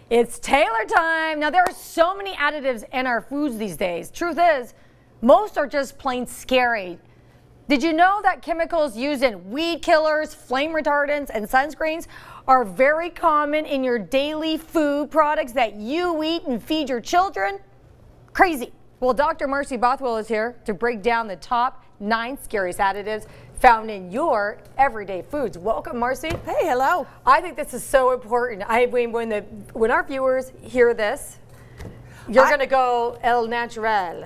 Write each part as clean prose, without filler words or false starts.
It's Taylor time. Now, there are so many additives in our foods these days. Truth is, most are just plain scary. Did you know that chemicals used in weed killers, flame retardants, and sunscreens are very common in your daily food products that you eat and feed your children? Crazy. Well, Dr. Marcy Bothwell is here to break down the top 9 scariest additives found in your everyday foods. Welcome, Marcy. Hey, hello. I think this is so important. When our viewers hear this, you're going to go el natural.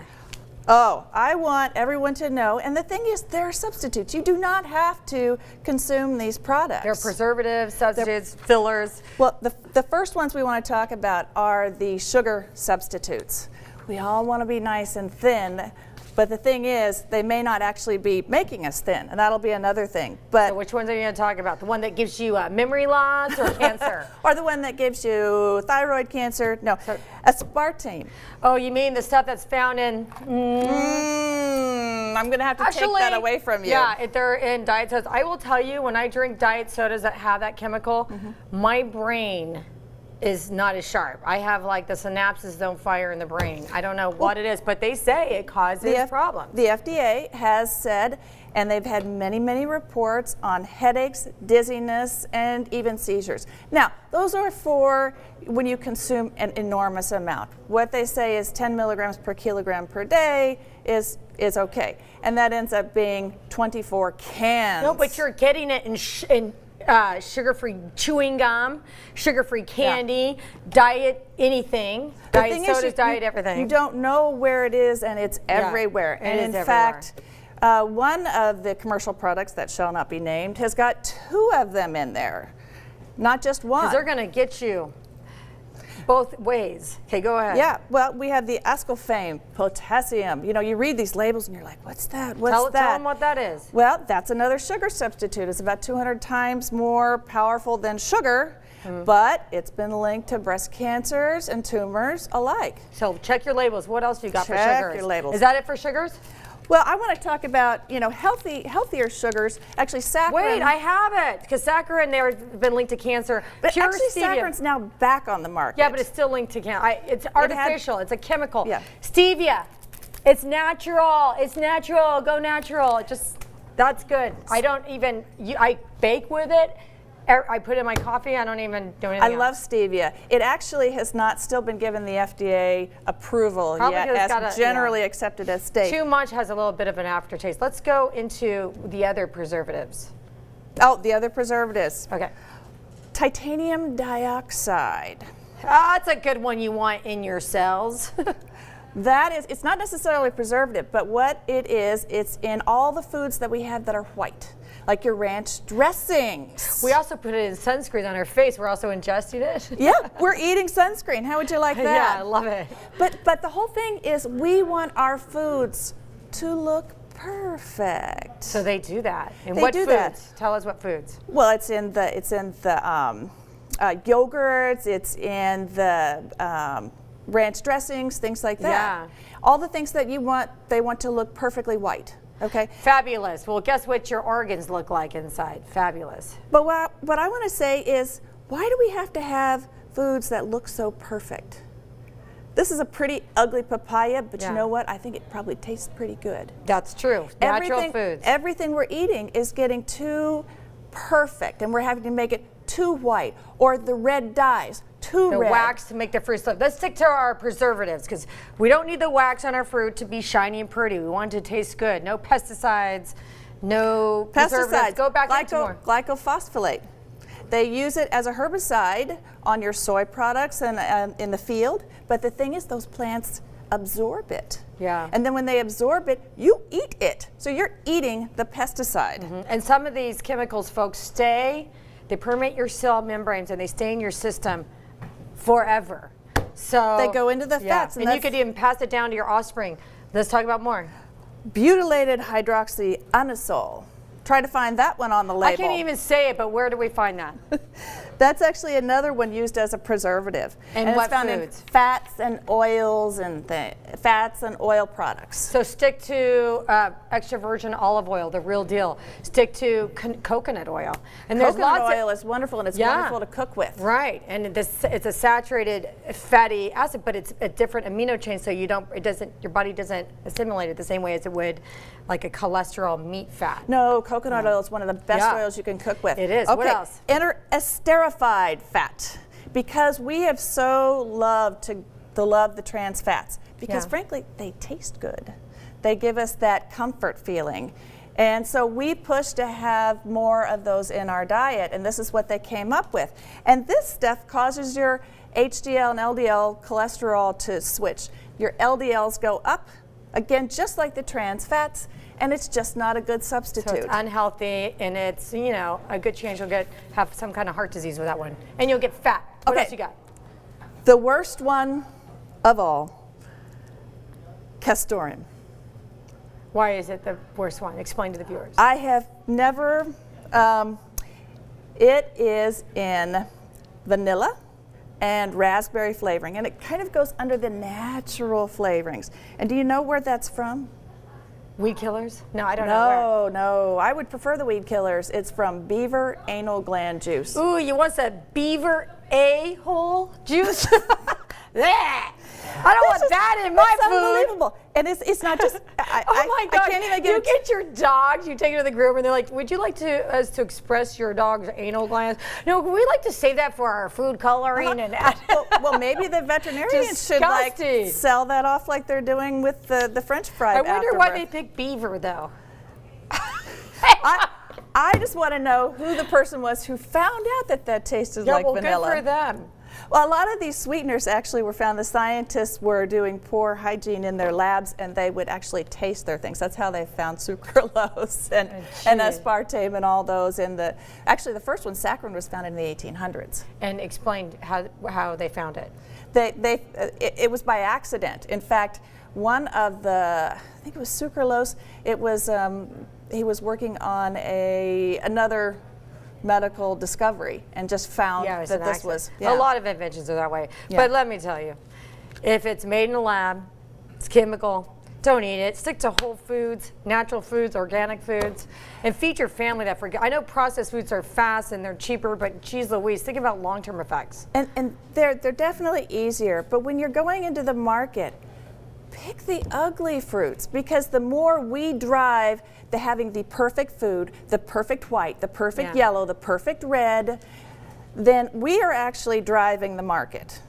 Oh, I want everyone to know, and the thing is, there are substitutes. You do not have to consume these products. They're preservatives, substitutes, fillers. Well, the first ones we want to talk about are the sugar substitutes. We all want to be nice and thin, but the thing is, they may not actually be making us thin, and that'll be another thing. But so which ones are you going to talk about? The one that gives you memory loss or cancer? Or the one that gives you thyroid cancer? No, aspartame. Oh, you mean the stuff that's found in... I'm going to have to take that away from you. Yeah, if they're in diet sodas. I will tell you, when I drink diet sodas that have that chemical, my brain is not as sharp. I have like the synapses don't fire in the brain. I don't know what it is, but they say it causes problems. The FDA has said, and they've had many, many reports on headaches, dizziness, and even seizures. Now, those are for when you consume an enormous amount. What they say is 10 milligrams per kilogram per day is okay. And that ends up being 24 cans. No, but you're getting it in sugar-free chewing gum, sugar-free candy, diet anything, diet sodas, diet everything. You don't know where it is, and it's everywhere. And in fact, one of the commercial products that shall not be named has got 2 of them in there, not just one. Because they're going to get you both ways. Okay, go ahead. Yeah, well, we have the ascorbate, potassium. You know, you read these labels and you're like, what's that? What's that? Tell them what that is. Well, that's another sugar substitute. It's about 200 times more powerful than sugar, but it's been linked to breast cancers and tumors alike. So check your labels. What else you got for sugars? Check your labels. Is that it for sugars? Well, I want to talk about, you know, healthier sugars. Actually, saccharin. Wait, I have it. Because saccharin, they've been linked to cancer. But pure actually, stevia. saccharin's now back on the market. Yeah, but it's still linked to cancer. It's artificial. It's a chemical. Yeah. Stevia. It's natural. It's natural. Go natural. That's good. I don't even, I bake with it. I put it in my coffee. I don't even do anything I love stevia. It actually has not still been given the FDA approval yet as generally accepted as safe. Too much has a little bit of an aftertaste. Let's go into the other preservatives. Oh, the other preservatives. Okay. Titanium dioxide. That's a good one you want in your cells. It's not necessarily preservative, but what it is, it's in all the foods that we have that are white, like your ranch dressings. We also put it in sunscreen on our face. We're also ingesting it. Yeah, we're eating sunscreen. How would you like that? Yeah, I love it. But the whole thing is we want our foods to look perfect. So they do that. And they what do foods? That. Tell us what foods. Well, it's in the yogurts. It's in the ranch dressings, things like that. Yeah. All the things that they want to look perfectly white. Okay. Fabulous. Well, guess what your organs look like inside? Fabulous. But what I want to say is, why do we have to have foods that look so perfect? This is a pretty ugly papaya, but you know what? I think it probably tastes pretty good. That's true. Natural foods. Everything we're eating is getting too perfect, and we're having to make it too white, or the red dyes too red. The wax to make the fruit look. Let's stick to our preservatives, because we don't need the wax on our fruit to be shiny and pretty. We want it to taste good. No pesticides, no preservatives. Go back into more. Glycophosphate. They use it as a herbicide on your soy products and in the field, but the thing is, those plants absorb it. Yeah. And then when they absorb it, you eat it. So you're eating the pesticide. And some of these chemicals, folks, they permeate your cell membranes and they stay in your system forever. So they go into the fats. And you could even pass it down to your offspring. Let's talk about more. Butylated hydroxyanisole. Try to find that one on the label. I can't even say it, but where do we find that? That's actually another one used as a preservative. And it's what found foods? in fats and oils and fats and oil products. So stick to extra virgin olive oil, the real deal. Stick to coconut oil. And there's Coconut lots oil is wonderful, and it's Yeah. wonderful to cook with. Right, and it's a saturated fatty acid, but it's a different amino chain, so your body doesn't assimilate it the same way as it would like a cholesterol meat fat. No, coconut oil is one of the best Yeah. oils you can cook with. It is. Okay. What else? Enter esterified fat, because we have so loved the trans fats, because Yeah. frankly, they taste good. They give us that comfort feeling. And so we push to have more of those in our diet, and this is what they came up with. And this stuff causes your HDL and LDL cholesterol to switch. Your LDLs go up, again, just like the trans fats, and it's just not a good So substitute. it's unhealthy, and it's a good chance you'll have some kind of heart disease with that one, and you'll get fat. What Okay. else you got? The worst one of all, castoreum. Why is it the worst one? Explain to the viewers. I have never, it is in vanilla and raspberry flavoring, and it kind of goes under the natural flavorings. And do you know where that's from? Weed killers? No, I don't know where. No, I would prefer the weed killers. It's from beaver anal gland juice. Ooh, you want some beaver a-hole juice? Bleh. I don't want that in my It's food. unbelievable. And it's not just, Oh my God! I can't even you get get your dogs, you take it to the groomer, and they're like, "Would you like us to express your dog's anal glands?" No, we like to save that for our food coloring and. well, maybe the veterinarians should Disgusting. sell that off like they're doing with the French fry. I wonder why they afterbirth. pick beaver though. I just want to know who the person was who found out that tasted Yeah, like well, vanilla. good for them. Well, a lot of these sweeteners actually were found. The scientists were doing poor hygiene in their labs, and they would actually taste their things. That's how they found sucralose and aspartame and all those. Actually, the first one, saccharin, was found in the 1800s. And explain how they found it. It was by accident. In fact, one of the, I think it was sucralose. It was he was working on another medical discovery and just found that this was a lot of inventions are that way. Yeah. But let me tell you, if it's made in a lab, it's chemical, don't eat it. Stick to whole foods, natural foods, organic foods, and feed your family that. I know processed foods are fast and they're cheaper, but geez Louise, think about long-term effects. And they're definitely easier, but when you're going into the market, pick the ugly fruits, because the more we drive to having the perfect food, the perfect white, the perfect yellow, the perfect red, then we are actually driving the market.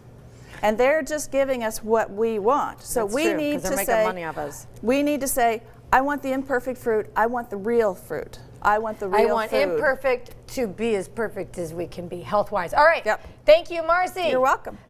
And they're just giving us what we want. So That's we true, need 'cause they're to making say, money off us. we need to say, I want the imperfect fruit, I want the real fruit. I want the real I want food. imperfect to be as perfect as we can be health-wise. All right. Yep. Thank you, Marcy. You're welcome.